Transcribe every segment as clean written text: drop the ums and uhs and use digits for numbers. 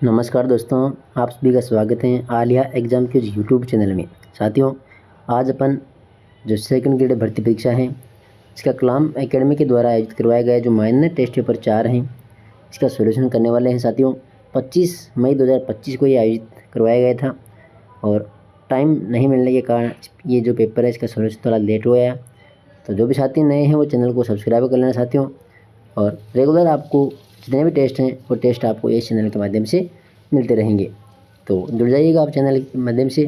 नमस्कार दोस्तों, आप सभी का स्वागत है आलिया एग्ज़ाम के यूट्यूब चैनल में। साथियों, आज अपन जो सेकंड ग्रेड भर्ती परीक्षा है इसका कलाम एकेडमी के द्वारा आयोजित करवाया गया जो माइनर टेस्ट पेपर 4 हैं इसका सॉल्यूशन करने वाले हैं। साथियों, 25 मई 2025 को ये आयोजित करवाया गया था और टाइम नहीं मिलने के कारण ये जो पेपर है इसका सॉल्यूशन थोड़ा लेट हो गया। तो जो भी साथी नए हैं वो चैनल को सब्सक्राइब कर लेना साथियों, और रेगुलर आपको जितने भी टेस्ट हैं वो टेस्ट आपको इस चैनल के माध्यम से मिलते रहेंगे। तो जुड़ जाइएगा आप चैनल के माध्यम से।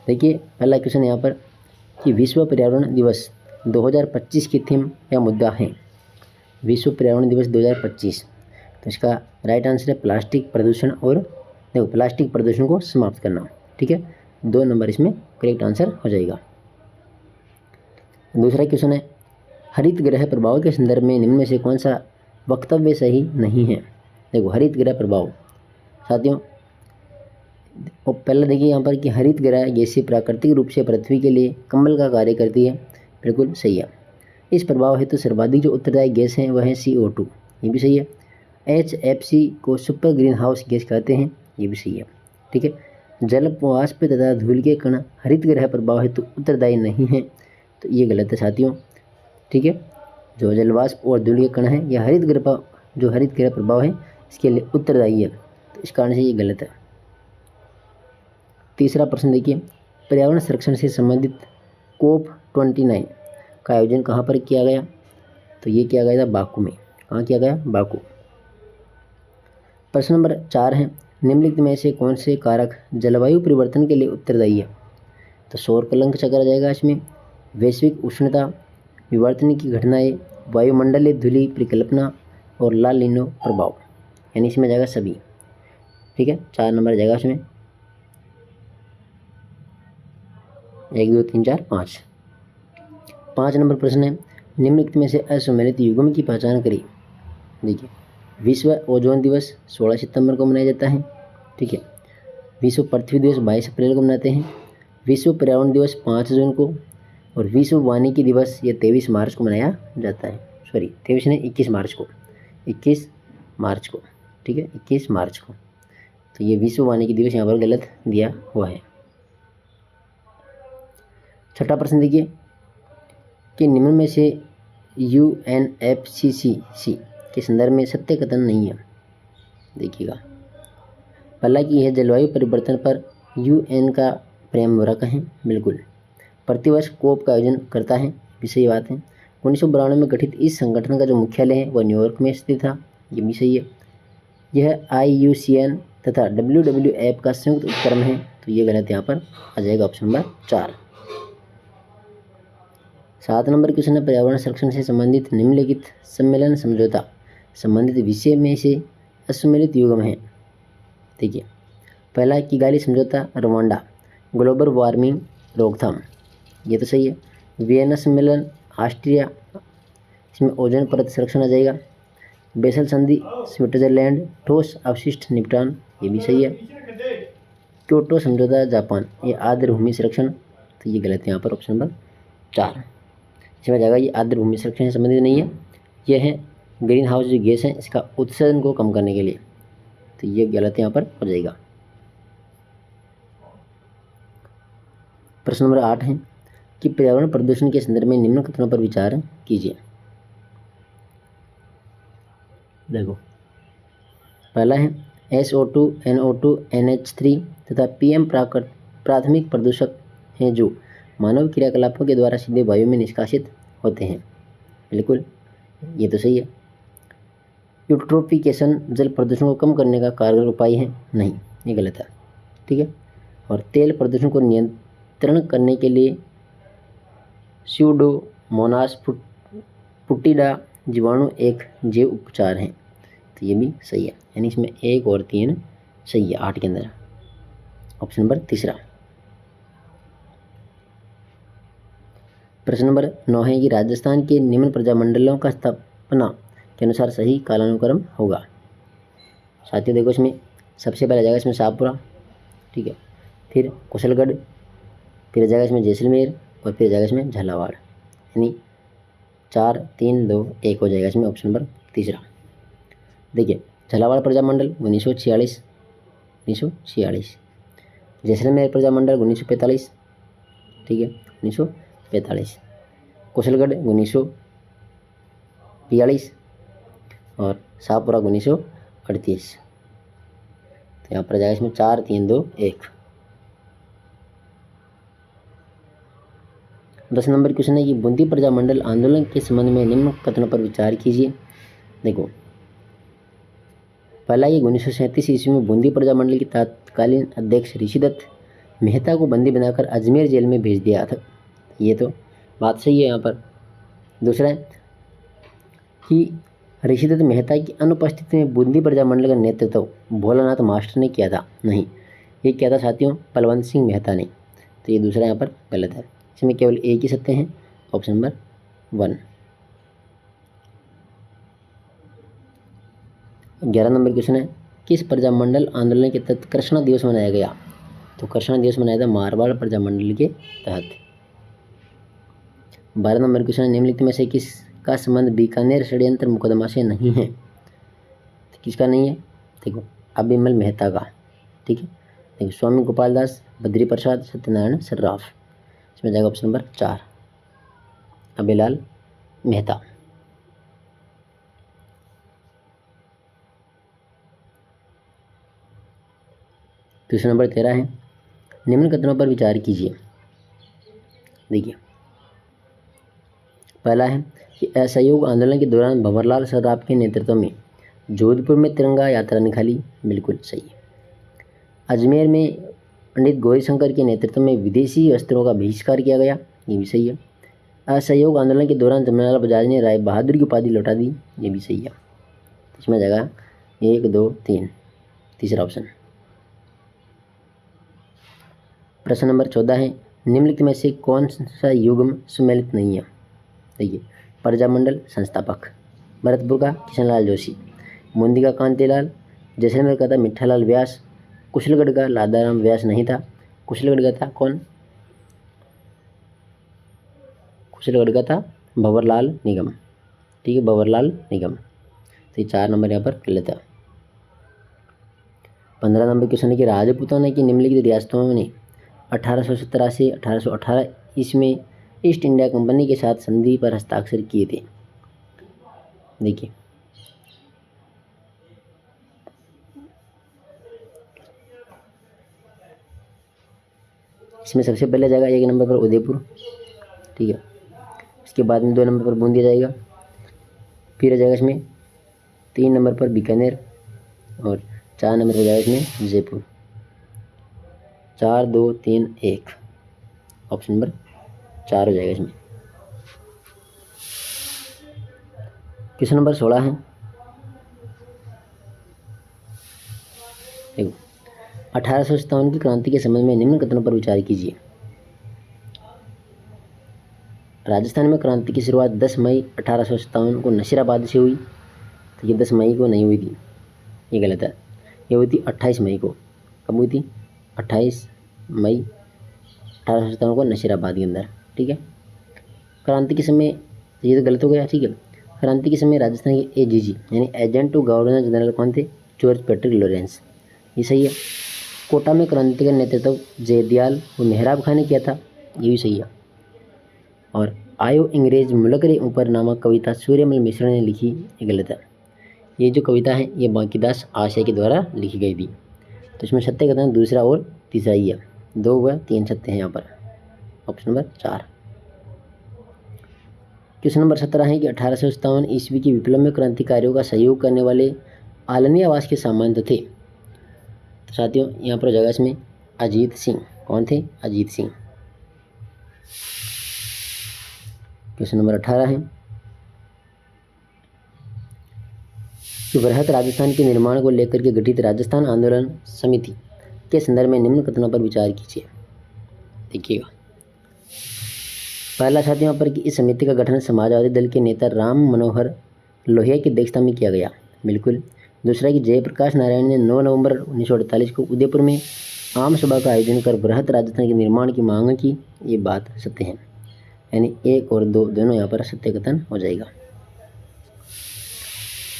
देखिए, पहला क्वेश्चन यहाँ पर कि विश्व पर्यावरण दिवस 2025 की थीम या मुद्दा है। विश्व पर्यावरण दिवस 2025, तो इसका राइट आंसर है प्लास्टिक प्रदूषण और देखो प्लास्टिक प्रदूषण को समाप्त करना। ठीक है, 2 नंबर इसमें करेक्ट आंसर हो जाएगा। दूसरा क्वेश्चन है हरित ग्रह प्रभाव के संदर्भ में निम्न में से कौन सा वक्तव्य सही नहीं है। देखो, हरित ग्रह प्रभाव साथियों, और पहले देखिए यहाँ पर कि हरित ग्रह गैसीय प्राकृतिक रूप से पृथ्वी के लिए कंबल का कार्य करती है। बिल्कुल सही है। इस प्रभाव हेतु सर्वाधिक जो उत्तरदायी गैस है वह है CO2, ये भी सही है। HFC को सुपर ग्रीन हाउस गैस कहते हैं, ये भी सही है। ठीक है, जल वाष्प तथा धूल के कण हरित ग्रह प्रभाव हेतु उत्तरदायी नहीं है, तो ये गलत है साथियों। ठीक है, जो जल वाष्प और धूल के कण है यह हरित ग्रह प्रभाव है इसके लिए उत्तरदायी है, तो इस कारण से ये गलत है। तीसरा प्रश्न देखिए, पर्यावरण संरक्षण से संबंधित COP29 का आयोजन कहाँ पर किया गया। तो ये किया गया था बाकू में। कहाँ किया गया? बाकू। प्रश्न नंबर 4 है निम्नलिखित में से कौन से कारक जलवायु परिवर्तन के लिए उत्तरदायी है। तो सौर कलंक चक्र आ जाएगा इसमें, वैश्विक उष्णता, विवर्तन की घटनाएं, वायुमंडलीय धूलि परिकल्पना और ला लीनो प्रभाव, यानी इसमें जाएगा सभी। ठीक है, 4 नंबर जाएगा इसमें, 1 2 3 4 5। 5 नंबर प्रश्न है निम्नलिखित में से असम्मिलित युग्म की पहचान करें। देखिए, विश्व ओजोन दिवस 16 सितंबर को मनाया जाता है। ठीक है, विश्व पृथ्वी दिवस 22 अप्रैल को मनाते हैं, विश्व पर्यावरण दिवस 5 जून को, और विश्व वानिकी दिवस ये 23 मार्च को मनाया जाता है। सॉरी 23 नहीं, 21 मार्च को, 21 मार्च को। ठीक है, 21 मार्च को। तो ये विश्व वानिकी दिवस यहाँ पर गलत दिया हुआ है। छठा प्रश्न देखिए कि निम्न में से UNFCCC के संदर्भ में सत्य कथन नहीं है। देखिएगा, पहला कि यह जलवायु परिवर्तन पर UN का फ्रेमवर्क है। बिल्कुल। प्रतिवर्ष COP का आयोजन करता है, भी सही बात है। 1992 में गठित इस संगठन का जो मुख्यालय है वह न्यूयॉर्क में स्थित था, ये भी सही है। यह IUCN तथा WWF का संयुक्त उपक्रम है, तो ये गलत यहाँ पर आ जाएगा ऑप्शन नंबर 4। 7 नंबर क्वेश्चन है पर्यावरण संरक्षण से संबंधित निम्नलिखित सम्मेलन समझौता संबंधित विषय में से असम्मिलित युग्म है। देखिए, पहला किगाली समझौता रवांडा, ग्लोबल वार्मिंग रोकथाम, ये तो सही है। वियना सम्मेलन ऑस्ट्रिया, इसमें ओजोन परत संरक्षण आ जाएगा। बेसल संधि स्विट्जरलैंड, ठोस अवशिष्ट निपटान, ये भी सही है। क्योटो समझौता जापान, ये आर्द्र भूमि संरक्षण, तो ये गलत है यहाँ पर ऑप्शन नंबर 4। इसमें जाएगा ये आर्द्र भूमि संरक्षण से संबंधित नहीं है, यह है ग्रीन हाउस जो गैस है इसका उत्सर्जन को कम करने के लिए, तो ये गलत यहाँ पर हो जाएगा। प्रश्न नंबर 8 है कि पर्यावरण प्रदूषण के संदर्भ में निम्न कथनों पर विचार कीजिए। देखो, पहला है SO2, NO2, NH3 तथा PM प्राथमिक प्रदूषक हैं जो मानव क्रियाकलापों के द्वारा सीधे वायु में निष्कासित होते हैं। बिल्कुल, ये तो सही है। यूट्रोफिकेशन जल प्रदूषण को कम करने का कारगर उपाय है, नहीं, ये गलत है। ठीक है, और तेल प्रदूषण को नियंत्रण करने के लिए स्यूडोमोनास पुटिडा जीवाणु एक जैव उपचार है, तो ये भी सही है। यानी इसमें 1 और 3 सही है 8 के अंदर, ऑप्शन नंबर 3। प्रश्न नंबर 9 है कि राजस्थान के निम्न प्रजामंडलों का स्थापना के अनुसार सही कालानुक्रम होगा। साथियों देखो, इसमें सबसे पहले जाएगा इसमें शाहपुरा, ठीक है, फिर कुशलगढ़, फिर जाएगा इसमें जैसलमेर, और फिर जाएगा इसमें झालावाड़, यानी 4 3 2 1 हो जाएगा इसमें ऑप्शन नंबर 3। देखिए, झालावाड़ प्रजामंडल 1946, 1946, जैसलमेर प्रजामंडल 1945, ठीक है 1945, कुशलगढ़ 1942 और शाहपुरा 1938। तो यहाँ पर जाएगा इसमें 4 3 2 1। 10 नंबर क्वेश्चन है कि बूंदी प्रजामंडल आंदोलन के संबंध में निम्न कथनों पर विचार कीजिए। देखो, पहला ये 1937 ईस्वी में बूंदी प्रजामंडल के तत्कालीन अध्यक्ष ऋषिदत्त मेहता को बंदी बनाकर अजमेर जेल में भेज दिया था। ये तो बात सही है यहाँ पर। दूसरा है कि ऋषिदत्त मेहता की अनुपस्थिति में बूंदी प्रजामंडल का नेतृत्व भोलानाथ मास्टर ने किया था। नहीं, ये किया था साथियों बलवंत सिंह मेहता ने। तो ये दूसरा यहाँ पर गलत है। इसमें केवल एक ही सत्य हैं, ऑप्शन नंबर 1। 11 नंबर क्वेश्चन है, किस प्रजामंडल आंदोलन के तहत कृष्णा दिवस मनाया गया? तो कृष्णा दिवस मनाया था मारवाड़ प्रजामंडल के तहत। 12 नंबर क्वेश्चन है, निम्नलिखित में से किसका संबंध बीकानेर षड्यंत्र मुकदमा से नहीं है? तो किसका नहीं है? देखो, अभिमल मेहता का, ठीक है। देखो, स्वामी गोपाल दास, बद्री प्रसाद, सत्यनारायण सर्राफ। इसमें जाएगा option number 4, Abhilal Mehta. Question number 13 है, निम्न कथनों पर विचार कीजिए। देखिए, पहला है कि असहयोग आंदोलन के दौरान भंवरलाल सर्राफ के नेतृत्व में जोधपुर में तिरंगा यात्रा निकाली। बिल्कुल सही है। अजमेर में पंडित गौरीशंकर के नेतृत्व में विदेशी वस्त्रों का बहिष्कार किया गया। ये भी सही है। असहयोग आंदोलन के दौरान जमनालाल बजाज ने राय बहादुर की उपाधि लौटा दी। ये भी सही है। इसमें जाएगा 1 2 3, तीसरा ऑप्शन। प्रश्न नंबर 14 है, निम्नलिखित में से कौन सा युग्म सुमेलित नहीं है? देखिए, प्रजामंडल संस्थापक भरतपुर का किशनलाल जोशी, बूंदी का कांतिलाल, जैसलमेर का था मिठालाल व्यास, कुशलगढ़ का लादाराम व्यास नहीं था। कुशलगढ़ का था कौन? कुशलगढ़ का था भंवरलाल निगम, ठीक है, भंवरलाल निगम। तो ये 4 नंबर यहाँ पर गलत है। 15 नंबर क्वेश्चन है कि राजपूतों ने कि निम्नलिखित रियासतों ने 1817 से 1818 इसमें ईस्ट इंडिया कंपनी के साथ संधि पर हस्ताक्षर किए थे। देखिए, इसमें सबसे पहले जाएगा 1 नंबर पर उदयपुर, ठीक है। इसके बाद में 2 नंबर पर बूंदी जाएगा, फिर आ जाएगा इसमें 3 नंबर पर बीकानेर और 4 नंबर पर जाएगा इसमें जयपुर। 4 2 3 1, ऑप्शन नंबर 4 हो जाएगा इसमें। क्वेश्चन नंबर 16 है, देखो, 1857 की क्रांति के संबंध में निम्न कथनों पर विचार कीजिए। राजस्थान में क्रांति की शुरुआत 10 मई 1857 को नशीराबाद से हुई। तो ये 10 मई को नहीं हुई थी, ये गलत है। ये हुई थी 28 मई को। कब हुई थी? 28 मई 1857 को नशीराबाद के अंदर, ठीक है। क्रांति के समय, ये तो गलत हो गया, ठीक है। क्रांति के समय राजस्थान के एजीजी यानी एजेंट टू गवर्नर जनरल कौन थे? George Patrick Lawrence. ये सही है। कोटा में क्रांति का नेतृत्व जयदयाल और मेहराब खां ने किया था। ये भी सही है। और आयो अंग्रेज मुल्क रे ऊपर नामक कविता सूर्यमल मिश्र ने लिखी। ये गलत है। ये जो कविता है ये बांकीदास आशय के द्वारा लिखी गई थी। तो इसमें सत्य कथन दूसरा और तीसरा ही है। 2 व 3 सत्य हैं यहाँ पर, ऑप्शन नंबर 4। क्वेश्चन नंबर 17 है कि 1857 ईस्वी की विप्लव में क्रांतिकारियों का सहयोग करने वाले आलमी आवास के सामंत थे। तो साथियों यहाँ पर जगह इसमें अजीत सिंह। कौन थे? अजीत सिंह। क्वेश्चन नंबर 18 है कि बृहत राजस्थान के निर्माण को लेकर के गठित राजस्थान आंदोलन समिति के संदर्भ में निम्न कथनों पर विचार कीजिए। देखिएगा, पहला साथ यहाँ पर कि इस समिति का गठन समाजवादी दल के नेता राम मनोहर लोहिया की अध्यक्षता में किया गया। बिल्कुल। दूसरा कि जयप्रकाश नारायण ने 9 नवंबर 1948 को उदयपुर में आम सभा का आयोजन कर बृहत राजस्थान के निर्माण की मांग की। ये बात सत्य है, यानी 1 और 2 दोनों यहाँ पर सत्य कथन हो जाएगा।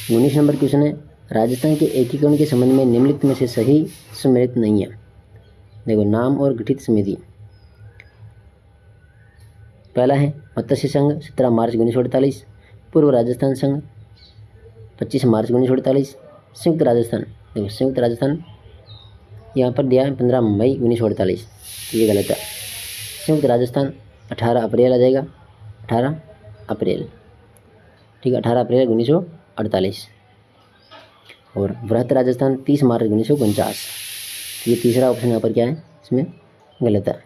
19 नंबर क्वेश्चन है राजस्थान के एकीकरण के संबंध में निम्नलिखित में से सही सम्मिलित नहीं है। देखो, नाम और गठित समिति। पहला है मत्स्य संघ 17 मार्च 1948, पूर्व राजस्थान संघ 25 मार्च 1948, संयुक्त राजस्थान। देखो, संयुक्त राजस्थान यहाँ पर दिया है 15 मई 1948, ये गलत है। संयुक्त राजस्थान 18 अप्रैल आ जाएगा, 18 अप्रैल, ठीक है, 18 अप्रैल 1948। और वृहत राजस्थान 30 मार्च 1949, ये तीसरा ऑप्शन यहाँ पर क्या है, इसमें गलत है।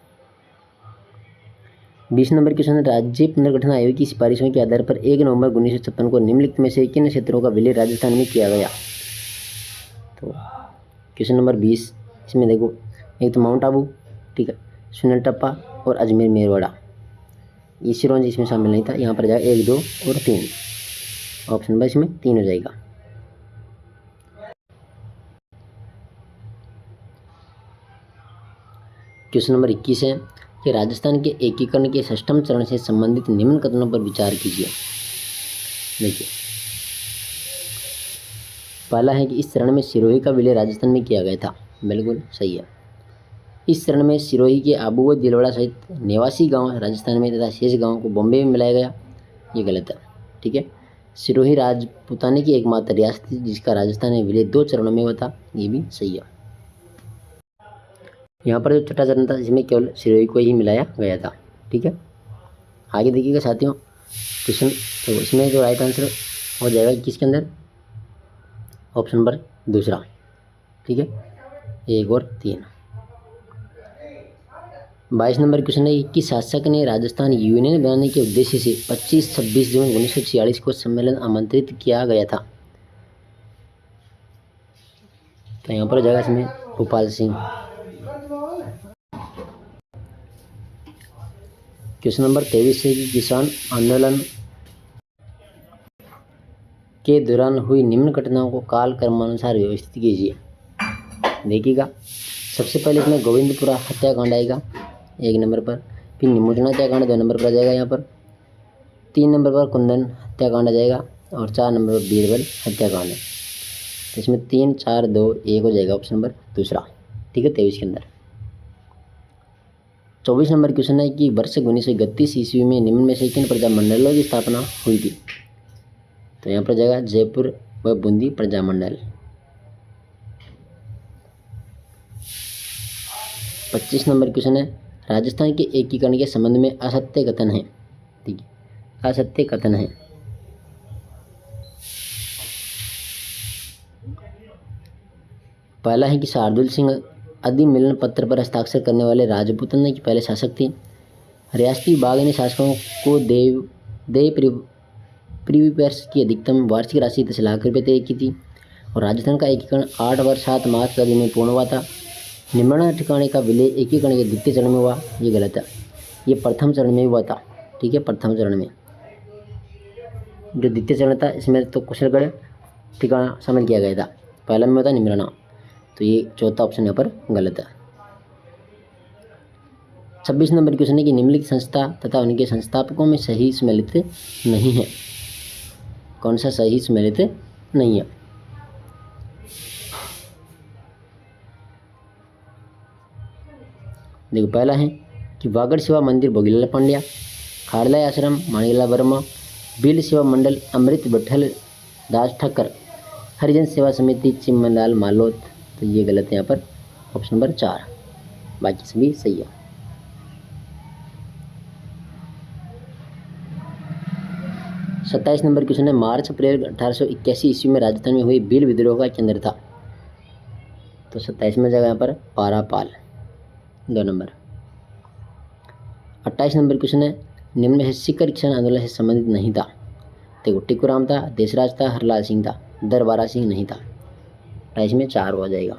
20 नंबर क्वेश्चन है, राज्य पुनर्गठन आयोग की सिफारिशों के आधार पर 1 नवंबर 1956 को निम्नलिखित में से किन क्षेत्रों का विलय राजस्थान में किया गया। तो क्वेश्चन नंबर 20, इसमें देखो, एक तो माउंट आबू, ठीक है, सुनलटप्पा और अजमेर मेरवाड़ा, ये सिरोंज इसमें शामिल नहीं था। यहाँ पर जाएगा 1, 2 और 3, ऑप्शन नंबर इसमें 3 हो जाएगा। क्वेश्चन नंबर 21 है कि राजस्थान के एकीकरण के 6वें चरण से संबंधित निम्न कथनों पर विचार कीजिए। देखिए, पहला है कि इस चरण में सिरोही का विलय राजस्थान में किया गया था, बिल्कुल सही है। इस चरण में सिरोही के आबू व दिलवाड़ा सहित निवासी गांव राजस्थान में तथा शेष गांव को बॉम्बे में मिलाया गया, ये गलत है, ठीक है। सिरोही राजपूताने की एकमात्र रियासत थी जिसका राजस्थान में विलय 2 चरणों में हुआ था, ये भी सही है। यहाँ पर जो छठा चरण था जिसमें केवल सिरोही को ही मिलाया गया था, ठीक है। आगे देखिएगा साथियों क्वेश्चन, तो इसमें जो राइट आंसर हो जाएगा किसके अंदर, ऑप्शन नंबर दूसरा, ठीक है, 1 और 3। 22 नंबर क्वेश्चन है, किस शासक ने राजस्थान यूनियन बनाने के उद्देश्य से 25-26 जून 1946 को सम्मेलन आमंत्रित किया गया था। तो यहाँ पर हो जाएगा इसमें भोपाल सिंह। क्वेश्चन नंबर 23 है कि किसान आंदोलन के दौरान हुई निम्न घटनाओं को काल क्रमानुसार व्यवस्थित कीजिए। देखिएगा, सबसे पहले इसमें गोविंदपुरा हत्याकांड आएगा 1 नंबर पर, फिर निमोचना हत्याकांड 2 नंबर पर आ जाएगा। यहाँ पर 3 नंबर पर कुंदन हत्याकांड आ जाएगा और 4 नंबर पर बीरबल हत्याकांड है। तो इसमें 3, 4, 2, 1 हो जाएगा ऑप्शन नंबर दूसरा, ठीक है, 23 के अंदर। 24 नंबर क्वेश्चन है कि वर्ष 1931 ईस्वी में निम्न में से किन प्रजामंडलों की स्थापना हुई थी। तो यहाँ पर जाएगा जयपुर व बूंदी प्रजामंडल। 25 नंबर क्वेश्चन है, राजस्थान के एकीकरण के संबंध में असत्य कथन है, ठीक है, असत्य कथन है। पहला है कि शार्दुल सिंह अधिमिलन पत्र पर हस्ताक्षर करने वाले राजपूताना के पहले शासक थे। रियासती विभाग ने शासकों को देय प्रीवियर्स की अधिकतम वार्षिक राशि 10 लाख रुपये तय की थी। और राजस्थान का एकीकरण 8 वर्ष 7 मास का दिन में पूर्ण हुआ था। निम्न ठिकाने का विलय एकीकरण के द्वितीय चरण में हुआ, ये गलत है, ये प्रथम चरण में हुआ था, ठीक है, प्रथम चरण में। जो द्वितीय चरण था इसमें तो कुशलगढ़ ठिकाना शामिल किया गया था, पहला में होता निम्रना, तो ये चौथा ऑप्शन यहाँ पर गलत है। 26 नंबर क्वेश्चन है कि निम्नलिखित संस्था तथा उनके संस्थापकों में सही सम्मिलित नहीं है। कौन सा सही सम्मिलित नहीं है। देखो, पहला है कि वागड़ सेवा मंदिर भोगीलाल पांड्या, खाड़लाई आश्रम माणिकलाल वर्मा, बिल सेवा मंडल अमृत विठल दास ठक्कर, हरिजन सेवा समिति चिमनलाल मालोत, तो ये गलत है यहाँ पर, ऑप्शन नंबर 4, बाकी सभी सही है। सत्ताईस नंबर क्वेश्चन है, मार्च अप्रैल 1881 ईस्वी में राजस्थान में हुई भील विद्रोह का केंद्र था। तो 27 में जगह यहाँ पर पारापाल, 2 नंबर। 28 नंबर क्वेश्चन है, निम्न में से सिखर किसान आंदोलन से संबंधित नहीं था। देखो, टिकूराम था, देशराज था, हरलाल सिंह था, दरबारा सिंह नहीं था। 28 में 4 हो जाएगा।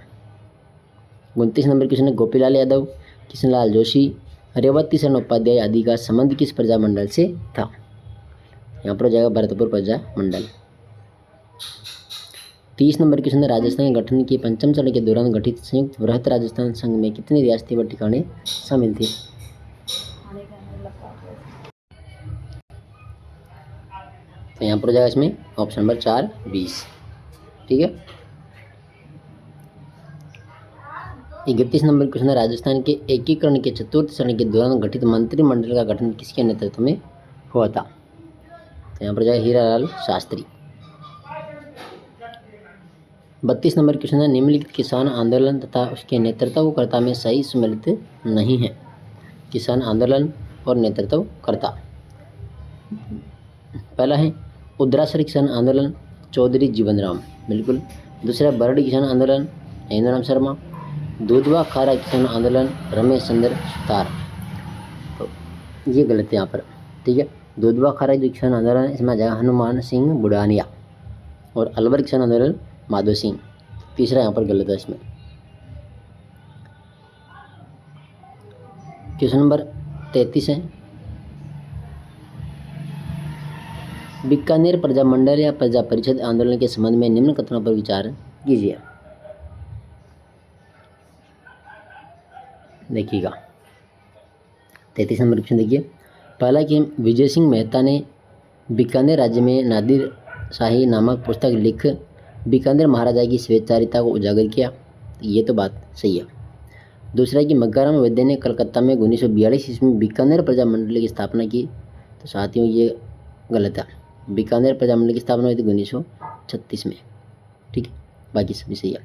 29 नंबर क्वेश्चन है, गोपीलाल यादव, किशनलाल जोशी, रेवती शरण उपाध्याय आदि का संबंध किस प्रजामंडल से था। यहाँ पर हो जाएगा भरतपुर प्रजामंडल। 30 नंबर क्वेश्चन है, राजस्थान के गठन के 5वें चरण के दौरान गठित संयुक्त वृहत राजस्थान संघ में कितनी रियासतें व ठिकाने शामिल थे। तो यहाँ पर हो जाएगा इसमें ऑप्शन नंबर 4, 20। ठीक है। 31 नंबर क्वेश्चन है, राजस्थान के एकीकरण के चतुर्थ चरण के दौरान गठित मंत्रिमंडल का गठन किसके नेतृत्व में हुआ था? तो यहाँ पर जाए हीरालाल शास्त्री। 32 नंबर क्वेश्चन है, निम्नलिखित किसान आंदोलन तथा उसके नेतृत्वकर्ता में सही सम्मिलित नहीं है। किसान आंदोलन और नेतृत्वकर्ता, पहला है उद्रासर किसान आंदोलन चौधरी जीवन राम, बिल्कुल। दूसरा बरड़ी किसान आंदोलन इंद्राराम शर्मा। दूधवा खारा किसान आंदोलन रमेश चंद्र सुतार। तो ये गलत है यहाँ पर, ठीक है। दूधवा खारा जो किसान आंदोलन है इसमें जाएगा हनुमान सिंह बुढ़ानिया, और अलवर किसान आंदोलन माधो सिंह। तीसरा यहाँ पर गलत है इसमें। क्वेश्चन नंबर 33 है, बीकानेर प्रजा मंडल या प्रजा परिषद आंदोलन के संबंध में निम्न कथनों पर विचार कीजिए। देखिएगा 33 नंबर क्वेश्चन देखिए, पहला कि विजय सिंह मेहता ने बीकानेर राज्य में नादिर शाही नामक पुस्तक लिख बीकानेर महाराजा की स्वेच्छाचारिता को उजागर किया, ये तो बात सही है। दूसरा कि मग्गाराम वैद्य ने कलकत्ता में 1942 ईस्वी में बीकानेर प्रजा मंडल की स्थापना की, तो साथियों ये गलत है। बीकानेर प्रजा मंडल की स्थापना हुई थी 1936 में, ठीक है, बाकी सभी सही है।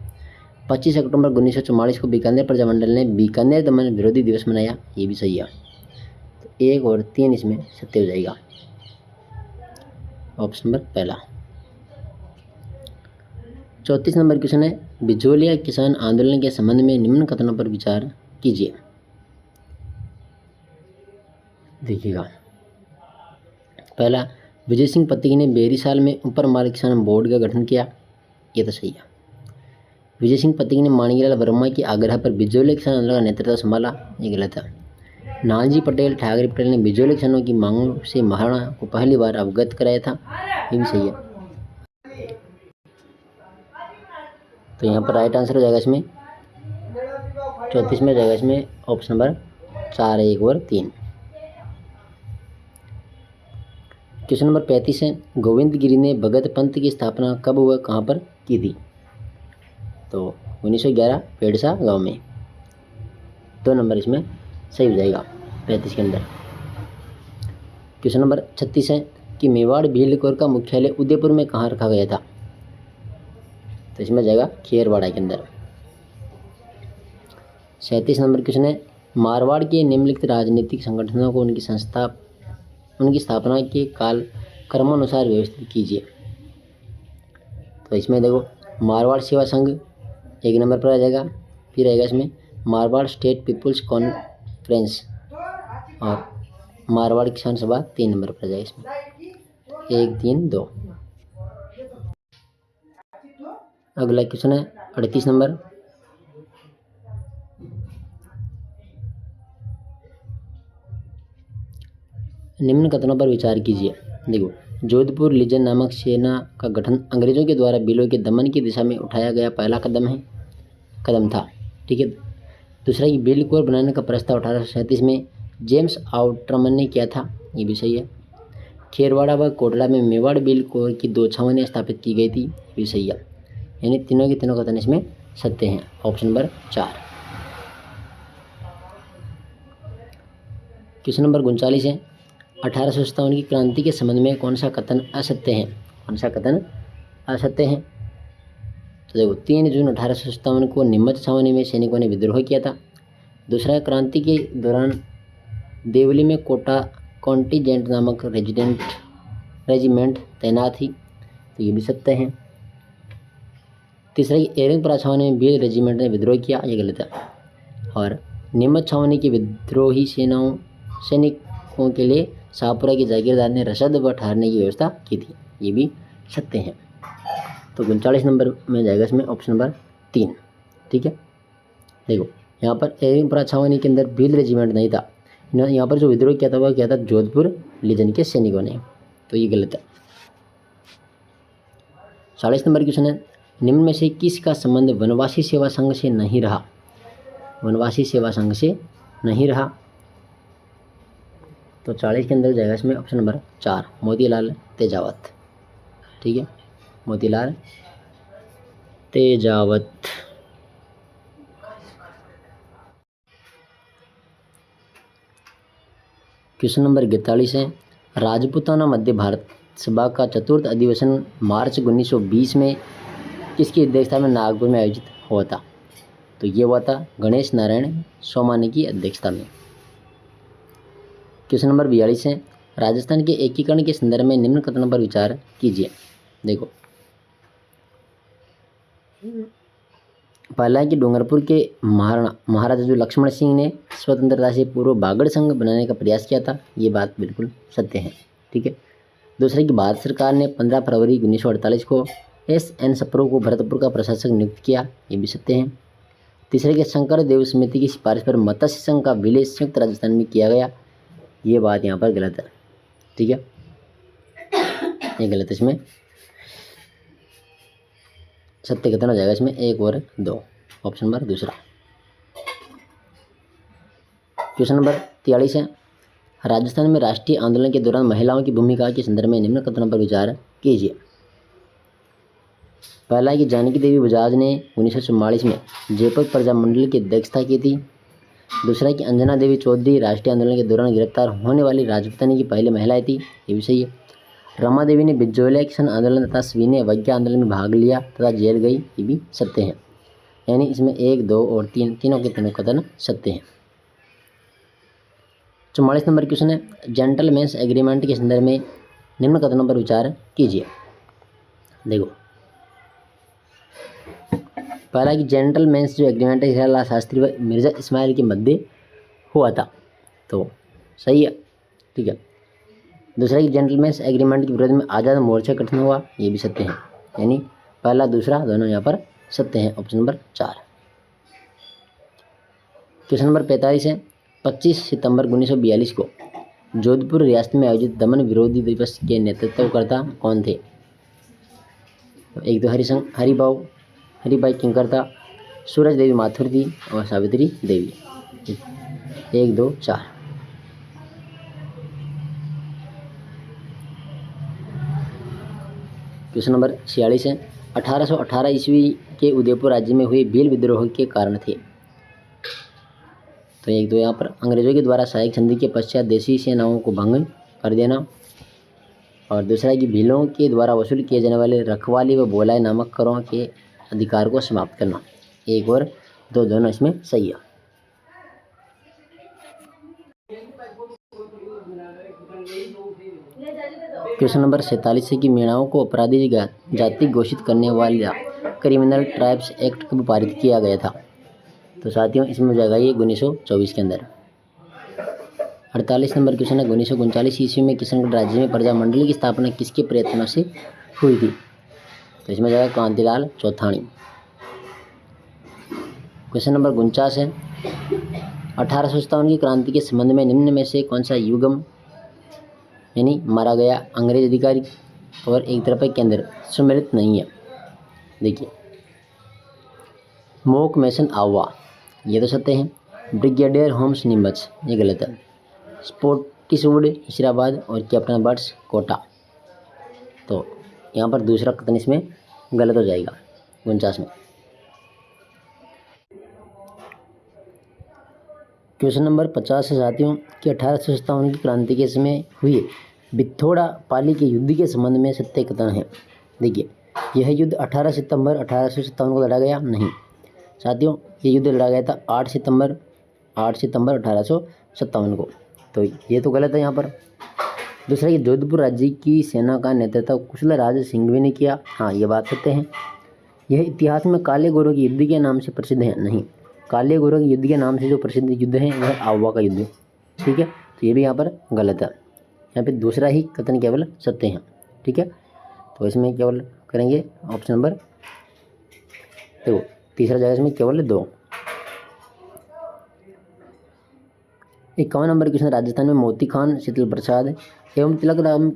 25 अक्टूबर 1944 को बीकानेर प्रजा मंडल ने बीकानेर दमन विरोधी दिवस मनाया, ये भी सही है। तो 1 और 3 इसमें सत्य हो जाएगा, ऑप्शन नंबर पहला। 34 नंबर क्वेश्चन है, बिजोलिया किसान आंदोलन के संबंध में निम्न कथनों पर विचार कीजिए। देखिएगा, पहला विजय सिंह पत्तगी ने बेरीसाल में ऊपर माल किसान बोर्ड का गठन किया, ये तो सही है। विजय सिंह पत्तगी ने माणिकलाल वर्मा के आग्रह पर बिजोलिया किसान आंदोलन का नेतृत्व संभाला, ये गलत है। नानाजी पटेल ठाकरे पटेल ने बिजोलिया किसानों की मांगों से महाराणा को पहली बार अवगत कराया था, ये भी सही है। तो यहाँ पर राइट आंसर हो जाएगा इसमें 34 में जाएगा इसमें ऑप्शन नंबर 4, 1 और 3। क्वेश्चन नंबर 35 है, गोविंद गिरी ने भगत पंथ की स्थापना कब व कहाँ पर की थी? तो 1911 पेड़सा गांव में। 2 नंबर इसमें सही हो जाएगा 35 के अंदर। क्वेश्चन नंबर 36 है कि मेवाड़ भीलकोर का मुख्यालय उदयपुर में कहाँ रखा गया था? तो इसमें जाएगा खेरवाड़ा के अंदर। 37 नंबर क्वेश्चन है, मारवाड़ के निम्नलिखित राजनीतिक संगठनों को उनकी स्थापना के काल क्रमानुसार व्यवस्थित कीजिए। तो इसमें देखो, मारवाड़ सेवा संघ 1 नंबर पर आ जाएगा, फिर आएगा इसमें मारवाड़ स्टेट पीपुल्स कॉन्फ्रेंस, और मारवाड़ किसान सभा 3 नंबर पर आ जाएगा इसमें, 1, 3, 2। अगला क्वेश्चन है 38 नंबर, निम्न कथनों पर विचार कीजिए। देखो, जोधपुर लीजन नामक सेना का गठन अंग्रेजों के द्वारा बिलों के दमन की दिशा में उठाया गया पहला कदम था, ठीक है। दूसरा कि बिल कोर बनाने का प्रस्ताव 1837 में जेम्स आउटरमन ने किया था, ये भी सही है। खेरवाड़ा व कोटला में मेवाड़ बिल कोर की 2 छावनियाँ स्थापित की गई थी, ये भी सही है। यानी तीनों के तीनों कथन इसमें सत्य हैं, ऑप्शन नंबर 4। क्वेश्चन नंबर 39 है, 1857 की क्रांति के संबंध में कौन सा कथन असत्य है? कौन सा कथन असत्य है? तो देखो, 3 जून 1857 को नीमच छावनी में सैनिकों ने विद्रोह किया था। दूसरा, क्रांति के दौरान देवली में कोटा कॉन्टिजेंट नामक रेजिमेंट तैनात थी, तो ये भी सत्य है। तीसरा, एरंगपुरा छावनी में भील रेजिमेंट ने विद्रोह किया, ये गलत है। और नीमच छावनी की विद्रोही सैनिकों के लिए शाहपुरा के जागीरदार ने रसद व ठहरने की व्यवस्था की थी, ये भी सत्य हैं। तो 39 नंबर में जाएगा इसमें ऑप्शन नंबर 3, ठीक है। देखो, यहाँ पर एरंगपुरा छावनी के अंदर भील रेजिमेंट नहीं था, यहाँ पर जो विद्रोह किया था वह किया था जोधपुर लीजन के सैनिकों ने, तो ये गलत है। 40 नंबर क्वेश्चन है, निम्न में से किसका संबंध वनवासी सेवा संघ से नहीं रहा? वनवासी सेवा संघ से नहीं रहा, तो 40 के अंदर जाएगा इसमें ऑप्शन नंबर 4, मोतीलाल तेजावत, ठीक है। मोतीलाल तेजावत। क्वेश्चन नंबर 41 है, राजपूताना मध्य भारत सभा का चतुर्थ अधिवेशन मार्च 1920 में किसकी अध्यक्षता में नागपुर में आयोजित हुआ था? तो ये हुआ था गणेश नारायण सोमानी की अध्यक्षता में। क्वेश्चन नंबर 42 है, राजस्थान के एकीकरण के संदर्भ में निम्न कथनों पर विचार कीजिए। देखो, पहला है कि डूंगरपुर के महाराजा जो लक्ष्मण सिंह ने स्वतंत्रता से पूर्व बागड़ संघ बनाने का प्रयास किया था, ये बात बिल्कुल सत्य है। ठीक है। दूसरा कि भारत सरकार ने 15 फरवरी 1948 को S.N. सप्रू को भरतपुर का प्रशासक नियुक्त किया, ये भी सत्य है। तीसरे कि शंकर देव समिति की सिफारिश पर मत्स्य संघ का विलय संयुक्त राजस्थान में किया गया, ये बात यहाँ पर गलत है। ठीक है, ये गलत है। इसमें सत्य कितना हो जाएगा? इसमें 1 और 2, ऑप्शन नंबर दूसरा। क्वेश्चन नंबर 43 है, राजस्थान में राष्ट्रीय आंदोलन के दौरान महिलाओं की भूमिका के संदर्भ में निम्न कथनों पर विचार कीजिए। पहला है कि जानकी देवी बजाज ने 1944 में जयपुर प्रजामंडल की अध्यक्षता की थी। दूसरा है कि अंजना देवी चौधरी राष्ट्रीय आंदोलन के दौरान गिरफ्तार होने वाली राजपूतानी की पहली महिला थी, ये भी सही है। रमा देवी ने बिजोलिया किसान आंदोलन तथा स्वीने अवज्ञा आंदोलन में भाग लिया तथा जेल गई, ये भी सत्य है। यानी इसमें 1, 2 और 3 तीनों के तीनों कथन सत्य हैं। 44 नंबर क्वेश्चन है, जेंटलमैन्स एग्रीमेंट के संदर्भ में निम्न कथनों पर विचार कीजिए। देखो, पहला कि जेंटलमैन्स जो एग्रीमेंट है हिरालाल शास्त्री व मिर्जा इस्माइल के मध्य हुआ था, तो सही है। ठीक है। दूसरा कि जेंटलमैन्स एग्रीमेंट के विरोध में आज़ाद मोर्चा गठन हुआ, ये भी सत्य है। यानी पहला दूसरा दोनों यहाँ पर सत्य हैं, ऑप्शन नंबर 4। क्वेश्चन नंबर 45 है, 25 सितंबर 1942 को जोधपुर रियासत में आयोजित दमन विरोधी दिवस के नेतृत्वकर्ता कौन थे? एक तो हरिभाई किंकरता, सूरज देवी माथुर थी और सावित्री देवी। 1, 2, 4। क्वेश्चन नंबर 46 है, 1818 ईस्वी के उदयपुर राज्य में हुए भील विद्रोह के कारण थे। तो 1, 2 यहाँ पर अंग्रेजों के द्वारा सहायक संधि के पश्चात देशी सेनाओं को भंग कर देना, और दूसरा कि भीलों के द्वारा वसूल किए जाने वाले रखवाली व बोलाई नामक करों के अधिकार को समाप्त करना। 1 और 2 दोनों इसमें सही है। क्वेश्चन नंबर 47 है कि मीणाओं को अपराधी जाति घोषित करने वाला क्रिमिनल ट्राइब्स एक्ट कब पारित किया गया था? तो साथियों इसमें हो जाएगा ये 1924 के अंदर। 48 नंबर क्वेश्चन है, 1939 ईस्वी में किशनगढ़ राज्य में प्रजामंडल की स्थापना किसके प्रयत्नों से हुई थी? तो इसमें जाएगा कांतिलाल चौथानी। क्वेश्चन नंबर 49 है, 1857 की क्रांति के संबंध में निम्न में से कौन सा युगम यानी मारा गया अंग्रेज अधिकारी और एक तरफ के अंदर सम्मिलित नहीं है? देखिए, मोक मैसन आवा, ये तो सत्य है। ब्रिगेडियर होम्स निम्बच, ये गलत है। स्पोर्टिसवुड हिशराबाद और कैप्टन बर्ड्स कोटा, तो यहाँ पर दूसरा कथन इसमें गलत हो जाएगा 49 में। क्वेश्चन नंबर 50 है साथियों कि 1857 की क्रांति के समय हुए बिथोड़ा पाली के युद्ध के संबंध में सत्य कथन है। देखिए, यह युद्ध 18 सितंबर 1857 को लड़ा गया नहीं साथियों, ये युद्ध लड़ा गया था 8 सितंबर 1857 को, तो ये तो गलत है यहाँ पर। दूसरा कि जोधपुर राज्य की सेना का नेतृत्व कुशल राज सिंघवी ने किया, हाँ ये बात सत्य है। यह इतिहास में काले गोरों के युद्ध के नाम से प्रसिद्ध है, नहीं, काले गोरों के युद्ध के नाम से जो प्रसिद्ध युद्ध है वह आवा का युद्ध। ठीक है, तो ये भी यहाँ पर गलत है। यहाँ पे दूसरा ही कथन केवल सत्य है। ठीक है, तो इसमें केवल करेंगे ऑप्शन नंबर, देखो तीसरा जाएगा इसमें केवल 2। 51 नंबर क्वेश्चन, राजस्थान में मोती खान, शीतल प्रसाद एवं तिलक राम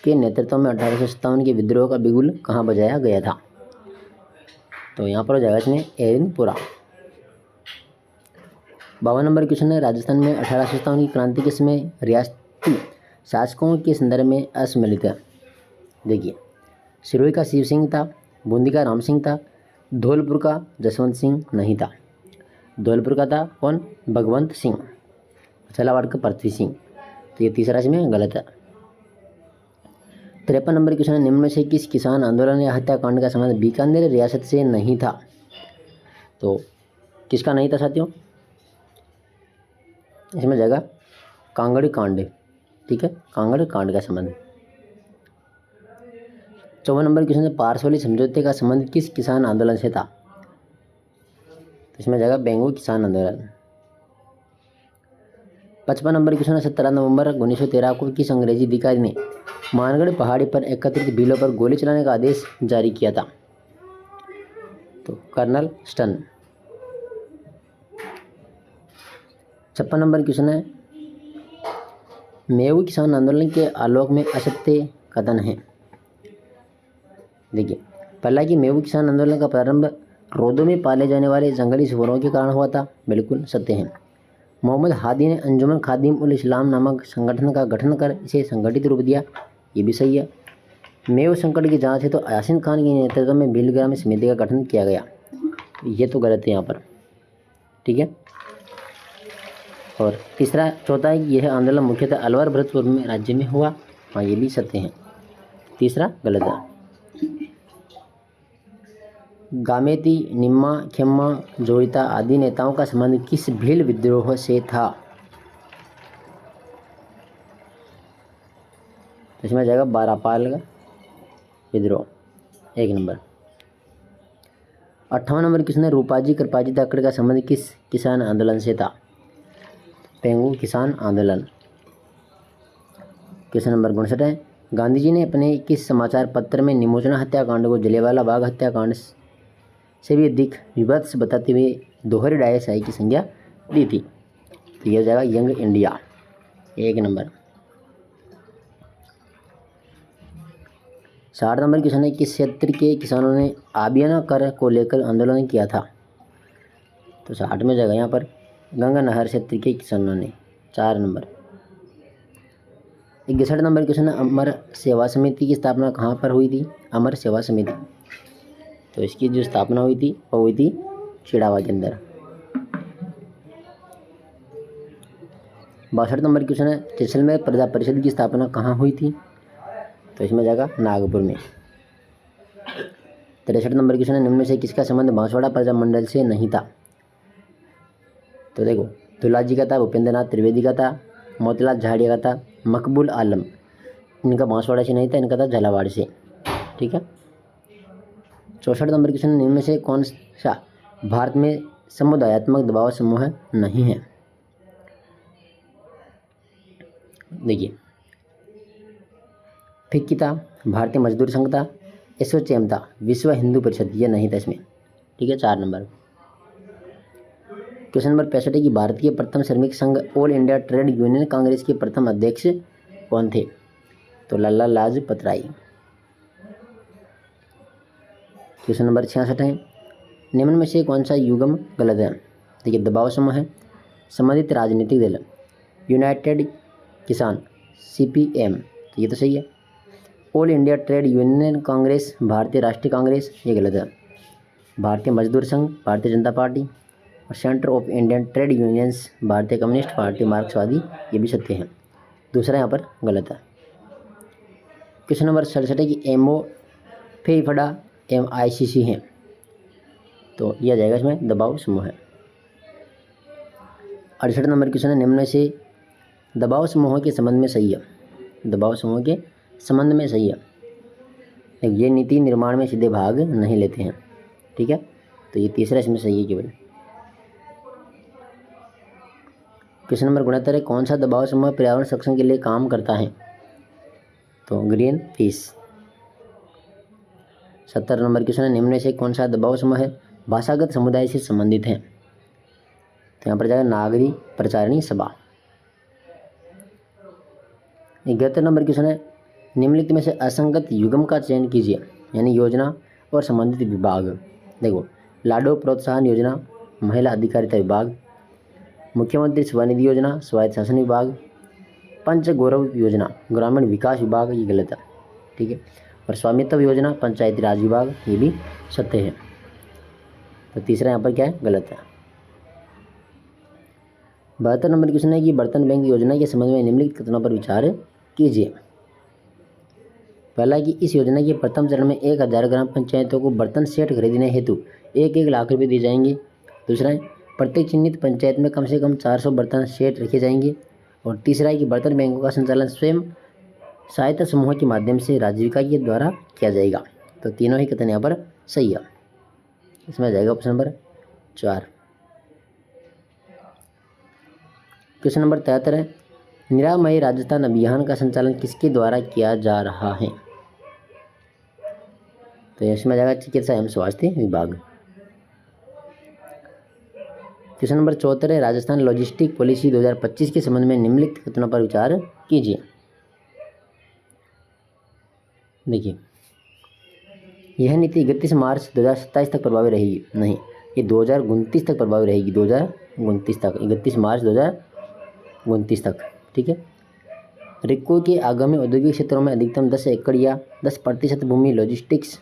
के नेतृत्व में 1857 के विद्रोह का बिगुल कहाँ बजाया गया था? तो यहाँ पर हो जाएगा इसमें एरिनपुरा। 52 नंबर क्वेश्चन है, राजस्थान में 1857 की क्रांति के समय रियासती शासकों के संदर्भ में असम्मिलित है। देखिए, सिरोही का शिव सिंह था, बूंदी का राम सिंह था, धौलपुर का जसवंत सिंह नहीं था। धौलपुर का था कौन? भगवंत सिंह। झालावाड़ का पृथ्वी सिंह। तो ये तीसरा इसमें गलत है। 53 नंबर क्वेश्चन है, निम्न में से किस किसान आंदोलन या हत्याकांड का संबंध बीकानेर रियासत से नहीं था? तो किसका नहीं था साथियों? इसमें जाएगा कांगड़ कांड। ठीक है, कांगड़ कांड का संबंध। 54 नंबर क्वेश्चन है, पारसौली समझौते का संबंध किस किसान आंदोलन से था? तो इसमें जाएगा बेंगू किसान आंदोलन। 55 नंबर क्वेश्चन है, 17 नवंबर 1913 को किस अंग्रेजी अधिकारी ने मानगढ़ पहाड़ी पर एकत्रित भीलों पर गोली चलाने का आदेश जारी किया था? तो कर्नल स्टन। 56 नंबर क्वेश्चन है, मेऊ किसान आंदोलन के आलोक में असत्य कथन है। देखिए, पहला कि मेऊ किसान आंदोलन का प्रारंभ रोदों में पाले जाने वाले जंगली सुअरों के कारण हुआ था, बिल्कुल सत्य है। मोहम्मद हादी ने अंजुमन खादिम उल इस्लाम नामक संगठन का गठन कर इसे संगठित रूप दिया, ये भी सही है। मेऊ संकट की जांच है तो यासीन खान के नेतृत्व में भीलग्राम समिति का गठन किया गया, ये तो गलत है यहाँ पर। ठीक है, और तीसरा चौथा है कि यह आंदोलन मुख्यतः अलवर भरतपुर में राज्य में हुआ, हाँ ये भी सत्य है, तीसरा गलत है। गामेती, निम्मा, खेम्मा, जोड़िता आदि नेताओं का संबंध किस भील विद्रोह से था? इसमें जाएगा बारापाल का विद्रोह, 1 नंबर। 58 नंबर क्वेश्चन है, रूपाजी कृपाजी धाकड़ का संबंध किस किसान आंदोलन से था? पेंगू किसान आंदोलन। क्वेश्चन नंबर 59 है, गांधी जी ने अपने किस समाचार पत्र में निमोचना हत्याकांड को जलियांवाला बाग हत्याकांड से भी अधिक विभत्स बताते हुए दोहरी डायसाई की संज्ञा दी थी? तो यह जाएगा young India, 1 number. 60 number question है, किस क्षेत्र के किसानों ने आबियाना कर को लेकर आंदोलन किया था? तो 60 में जाएगा यहाँ पर गंगा नहर क्षेत्र के किसानों ने, 4 नंबर। 61 नंबर क्वेश्चन है, अमर सेवा समिति की स्थापना कहाँ पर हुई थी? अमर सेवा समिति, तो इसकी जो स्थापना हुई थी वो हुई थी चिड़ावा के अंदर। 62 नंबर क्वेश्चन है, जैसलमेर प्रजा परिषद की स्थापना कहाँ हुई थी? तो इसमें जाएगा नागपुर में। 63 नंबर क्वेश्चन है, निम्न में से किसका संबंध बांसवाड़ा प्रजा मंडल से नहीं था? तो देखो, दुलाजी का था, भूपेंद्र नाथ त्रिवेदी का था, मोतीलाल झाड़िया का था, मकबूल आलम, इनका बांसवाड़ा से नहीं था, इनका था झालावाड़ से। ठीक है। 64 नंबर क्वेश्चन, निम्न में से कौन सा भारत में समुदायात्मक दबाव समूह नहीं है? देखिए, फिक्की था, भारतीय मजदूर संघ था, एसोचैम था, विश्व हिंदू परिषद, ये नहीं था इसमें। ठीक है, 4 नंबर। क्वेश्चन नंबर 65 है कि भारत के प्रथम श्रमिक संघ all India trade union Congress के प्रथम अध्यक्ष कौन थे? तो लाला लाजपत राय। क्वेश्चन नंबर 66 है, निम्न में से कौन सा युग्म गलत है? देखिए, दबाव समूह है, संबंधित राजनीतिक दल, यूनाइटेड किसान, CPM, तो ये तो सही है। All India trade union Congress, भारतीय राष्ट्रीय कांग्रेस, ये गलत है। भारतीय मजदूर संघ, भारतीय जनता पार्टी, और centre of Indian trade unions, भारतीय कम्युनिस्ट पार्टी मार्क्सवादी, ये भी सत्य है, दूसरा यहाँ पर गलत है। क्वेश्चन नंबर 67 है कि MO फेफड़ा MICC है, तो यह जाएगा इसमें दबाव समूह है। 68 नंबर क्वेश्चन है, निम्न में से दबाव समूहों के संबंध में सही है? दबाव समूह के संबंध में सही है, ये नीति निर्माण में सीधे भाग नहीं लेते हैं। ठीक है, तो ये तीसरा इसमें सही है केवल। क्वेश्चन नंबर 69 है, कौन सा दबाव समूह पर्यावरण संरक्षण के लिए काम करता है? तो ग्रीन पीस। 70 नंबर क्वेश्चन है, निम्न में से कौन सा दबाव समूह है भाषागत समुदाय से संबंधित है? तो यहाँ पर जाएगा नागरी प्रचारणी सभा। 71 नंबर क्वेश्चन है, निम्नलिखित में से असंगत युग्म का चयन कीजिए, यानी योजना और संबंधित विभाग। देखो, लाडो प्रोत्साहन योजना, महिला अधिकारिता विभाग, मुख्यमंत्री स्वनिधि योजना, स्वायत्त शासन विभाग, पंच गौरव योजना, ग्रामीण विकास विभाग, ये गलत है। ठीक है, और स्वामित्व योजना, पंचायती राज विभाग, ये भी सत्य है। तो तीसरा यहाँ पर क्या है, गलत है। 72 नंबर क्वेश्चन है कि बर्तन बैंक योजना के संबंध में निम्नलिखित कथनों पर विचार कीजिए। पहला कि इस योजना के प्रथम चरण में 1000 ग्राम पंचायतों को बर्तन सेट खरीदने हेतु 1-1 लाख रुपये दिए जाएंगे। दूसरा है प्रत्येक चिन्हित पंचायत में कम से कम 400 बर्तन सेट रखे जाएंगे। और तीसरा है कि बर्तन बैंकों का संचालन स्वयं सहायता समूह के माध्यम से राजीविका के द्वारा किया जाएगा। तो तीनों ही कथन यहाँ पर सही है। इसमें आ जाएगा ऑप्शन नंबर 4। क्वेश्चन नंबर 73 है निरामय राजस्थान अभियान का संचालन किसके द्वारा किया जा रहा है। तो इसमें आ जाएगा चिकित्सा एवं स्वास्थ्य विभाग। क्वेश्चन नंबर 74 है राजस्थान लॉजिस्टिक पॉलिसी 2025 के संबंध में निम्नलिखित कथनों पर विचार कीजिए। देखिए, यह नीति 31 मार्च 2027 तक प्रभावी रहेगी, नहीं, ये 2029 तक प्रभावी रहेगी, 2029 तक, 31 मार्च 2029 तक, ठीक है। रिको के आगामी औद्योगिक क्षेत्रों में अधिकतम 10 एकड़ या 10% भूमि लॉजिस्टिक्स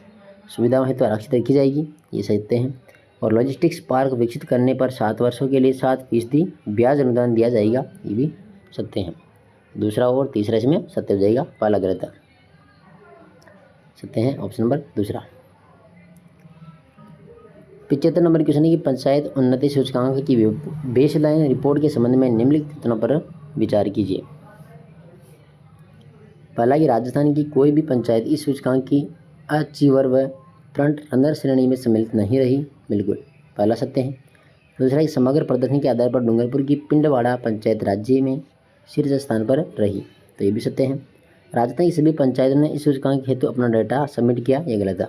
सुविधाओं हेतु आरक्षित रखी जाएगी, ये सत्य हैं। और लॉजिस्टिक्स पार्क विकसित करने पर 7 वर्षों के लिए 7% ब्याज अनुदान दिया जाएगा, ये भी सत्य हैं। दूसरा और तीसरा इसमें सत्य हो जाएगा, पहला गलत है, सत्य है ऑप्शन नंबर दूसरा। 75 नंबर क्वेश्चन है कि पंचायत उन्नति सूचकांक की बेसलाइन रिपोर्ट के संबंध में निम्नलिखित कथनों पर विचार कीजिए। पहला कि राजस्थान की कोई भी पंचायत इस सूचकांक की अचीवर व फ्रंट रनर श्रेणी में सम्मिलित नहीं रही, बिल्कुल, पहला सत्य है। दूसरा कि समग्र प्रदर्शन के आधार पर डूंगरपुर की पिंडवाड़ा पंचायत राज्य में शीर्ष स्थान पर रही, तो ये भी सत्य है। राजस्थान की सभी पंचायतों ने इस सूचकांक हेतु अपना डाटा सबमिट किया, ये गलत है।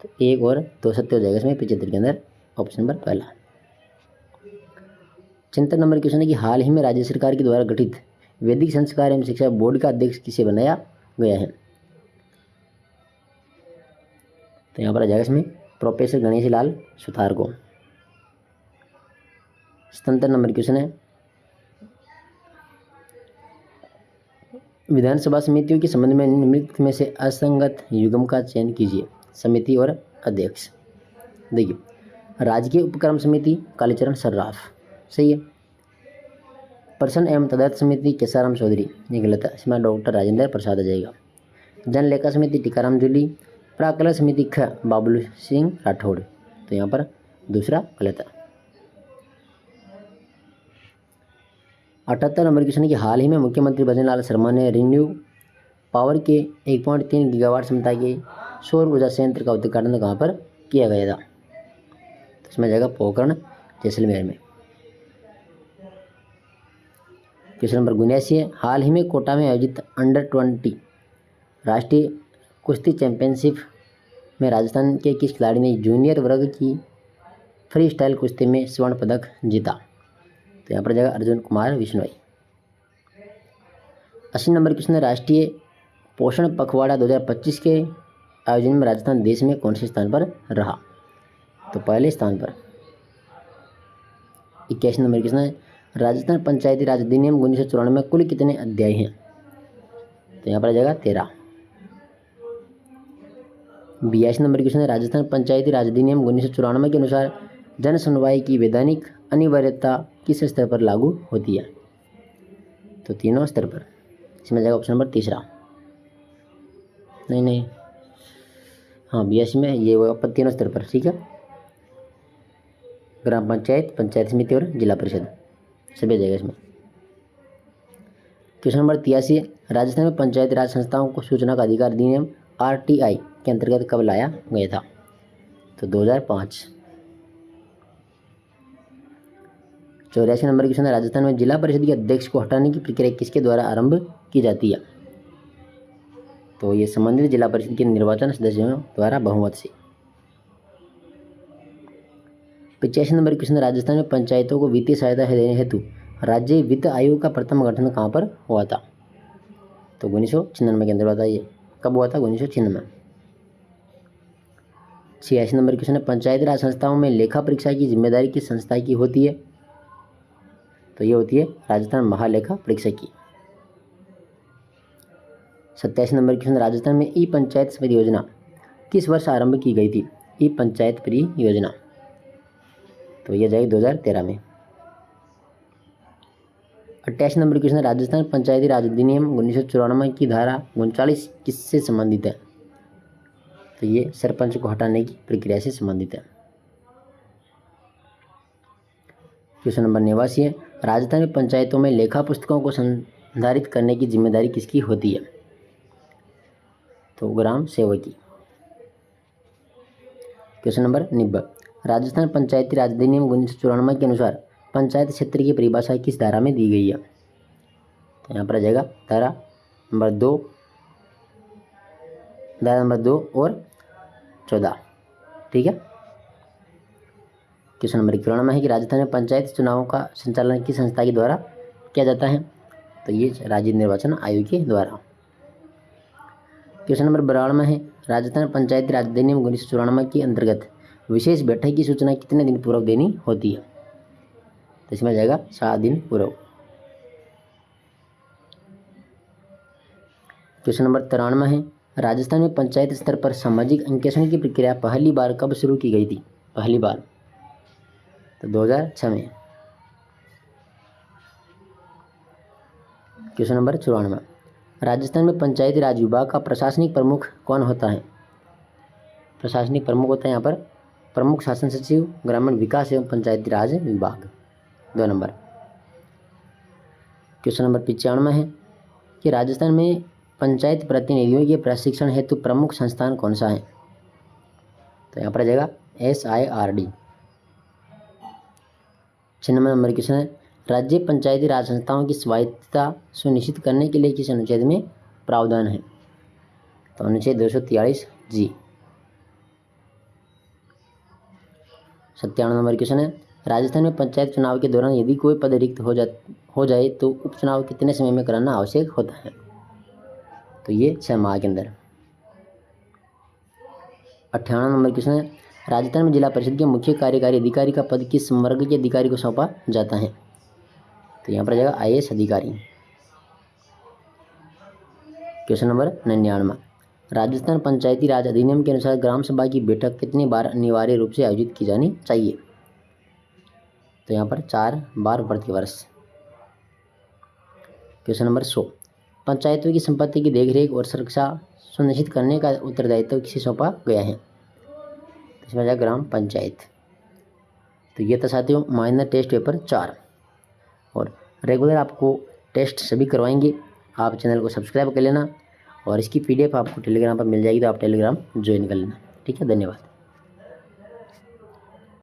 तो 1 और 2 सत्य हो जाएगा इसमें 75 के अंदर, ऑप्शन नंबर पहला। 76 नंबर क्वेश्चन है कि हाल ही में राज्य सरकार के द्वारा गठित वैदिक संस्कार एवं शिक्षा बोर्ड का अध्यक्ष किसे बनाया गया है। तो यहाँ पर आ जाएगा इसमें प्रोफेसर गणेश लाल सुतार को। 77 नंबर क्वेश्चन है विधानसभा समितियों के संबंध में निम्नलिखित में से असंगत युग्म का चयन कीजिए, समिति और अध्यक्ष। देखिए, राजकीय उपक्रम समिति कालीचरण सर्राफ, सही है। प्रश्न एवं तदर्थ समिति केसाराम चौधरी, ये गलत है, इसमें डॉक्टर राजेंद्र प्रसाद आ जाएगा। जन लेखा समिति टीकाराम जूली, प्राकलन समिति ख बाबुल सिंह राठौड़, तो यहाँ पर दूसरा गलत है। 78 नंबर क्वेश्चन है कि हाल ही में मुख्यमंत्री भजनलाल शर्मा ने रिन्यू पावर के 1.3 गीगावाट क्षमता के सौर ऊर्जा संयंत्र का उद्घाटन कहाँ पर किया गया था। तो इसमें जाएगा पोखरण जैसलमेर में। क्वेश्चन नंबर 79 है हाल ही में कोटा में आयोजित अंडर 20 राष्ट्रीय कुश्ती चैंपियनशिप में राजस्थान के किस खिलाड़ी ने जूनियर वर्ग की फ्री स्टाइल कुश्ती में स्वर्ण पदक जीता। तो यहाँ पर जाएगा अर्जुन कुमार विश्नोई। 80 नंबर क्वेश्चन है राष्ट्रीय पोषण पखवाड़ा 2025 के आयोजन में राजस्थान देश में कौन से स्थान पर रहा। तो पहले स्थान पर। 81 नंबर क्वेश्चन है राजस्थान पंचायती राज अधिनियम 1994 में कुल कितने अध्याय हैं। तो यहाँ पर आ जाएगा 13। 82 नंबर क्वेश्चन है राजस्थान पंचायती राज अधिनियम 1994 के अनुसार जन सुनवाई की वैधानिक अनिवार्यता किस स्तर पर लागू होती है। तो तीनों स्तर पर। इसमें जाएगा ऑप्शन नंबर तीसरा। नहीं, हाँ 82 में ये होगा तीनों स्तर पर, ठीक है। ग्राम पंचायत, पंचायत समिति और जिला परिषद सभी जाएगा इसमें। क्वेश्चन नंबर 83 राजस्थान में पंचायती राज संस्थाओं को सूचना का अधिकार अधिनियम RTI के अंतर्गत कब लाया गया था। तो 2005। 84 नंबर क्वेश्चन है राजस्थान में जिला परिषद के अध्यक्ष को हटाने की प्रक्रिया किसके द्वारा आरंभ की जाती है। तो ये संबंधित जिला परिषद के निर्वाचन सदस्यों द्वारा बहुमत से। 85 नंबर क्वेश्चन राजस्थान में पंचायतों को वित्तीय सहायता देने हेतु राज्य वित्त आयोग का प्रथम गठन कहाँ पर हुआ था। तो 1996 के अंदर बताइए कब हुआ था। 1996। 86 नंबर क्वेश्चन है पंचायती राज संस्थाओं में लेखा परीक्षा की जिम्मेदारी किस संस्था की होती है। तो ये होती है राजस्थान महालेखा परीक्षक की। 87 नंबर क्वेश्चन राजस्थान में ई पंचायत समिति योजना किस वर्ष आरंभ की गई थी। ई पंचायत परियोजना तो ये जाएगी 2013 में। 88 नंबर क्वेश्चन है, राजस्थान पंचायती राज अधिनियम 1994 की धारा 39 किससे संबंधित है? तो ये सरपंच को हटाने की प्रक्रिया से संबंधित है। क्वेश्चन नंबर 89 है, राजस्थान में पंचायतों में लेखा पुस्तकों को संधारित करने की जिम्मेदारी किसकी होती है? तो ग्राम सेवक की। क्वेश्चन नंबर 90, राजस्थान पंचायती राज अधिनियम 1994 के अनुसार पंचायत क्षेत्र की परिभाषा किस धारा में दी गई है? तो यहाँ पर आ जाएगा धारा नंबर 2 और 14। ठीक है। क्वेश्चन नंबर 91 है कि राजस्थान में पंचायत चुनावों का संचालन किस संस्था के द्वारा किया जाता है? तो ये राज्य निर्वाचन आयोग के द्वारा। क्वेश्चन नंबर 92 है, राजस्थान पंचायती राज अधिनियम 1994 के अंतर्गत विशेष बैठक की सूचना कितने दिन पूर्व देनी होती है? तो इसमें जाएगा 7 दिन पूर्व। क्वेश्चन नंबर 93 है, राजस्थान में पंचायत स्तर पर सामाजिक अंकेक्षण की प्रक्रिया पहली बार कब शुरू की गई थी? पहली बार तो 2006 में। क्वेश्चन नंबर 94, राजस्थान में पंचायती राज विभाग का प्रशासनिक प्रमुख कौन होता है? प्रशासनिक प्रमुख होता है यहाँ पर प्रमुख शासन सचिव, ग्रामीण विकास एवं पंचायती राज विभाग। 2 नंबर। क्वेश्चन नंबर 95 है कि राजस्थान में पंचायत प्रतिनिधियों के प्रशिक्षण हेतु प्रमुख संस्थान कौन सा है? तो यहाँ पर आ जाएगा SIRD। 96 नंबर क्वेश्चन है, राज्य पंचायती राज संस्थाओं की स्वायत्तता सुनिश्चित करने के लिए किस अनुच्छेद में प्रावधान है? तो अनुच्छेद 243 जी। 97 नंबर क्वेश्चन है, राजस्थान में पंचायत चुनाव के दौरान यदि कोई पद रिक्त हो जाए तो उपचुनाव कितने समय में कराना आवश्यक होता है? तो ये 6 माह के अंदर। 98 नंबर क्वेश्चन है, राजस्थान में जिला परिषद के मुख्य कार्यकारी अधिकारी का पद किस वर्ग के अधिकारी को सौंपा जाता है? तो यहाँ पर आ जाएगा IAS अधिकारी। क्वेश्चन नंबर 99, राजस्थान पंचायती राज अधिनियम के अनुसार ग्राम सभा की बैठक कितनी बार अनिवार्य रूप से आयोजित की जानी चाहिए? तो यहाँ पर 4 बार प्रति वर्ष। क्वेश्चन नंबर 100, पंचायतों की संपत्ति की देखरेख और सुरक्षा सुनिश्चित करने का उत्तरदायित्व किसे सौंपा गया है? इसमें जाएगा ग्राम पंचायत। तो ये था साथियों माइनर टेस्ट पेपर 4 और रेगुलर आपको टेस्ट सभी करवाएंगे। आप चैनल को सब्सक्राइब कर लेना और इसकी PDF आपको टेलीग्राम पर मिल जाएगी, तो आप टेलीग्राम ज्वाइन कर लेना। ठीक है, धन्यवाद।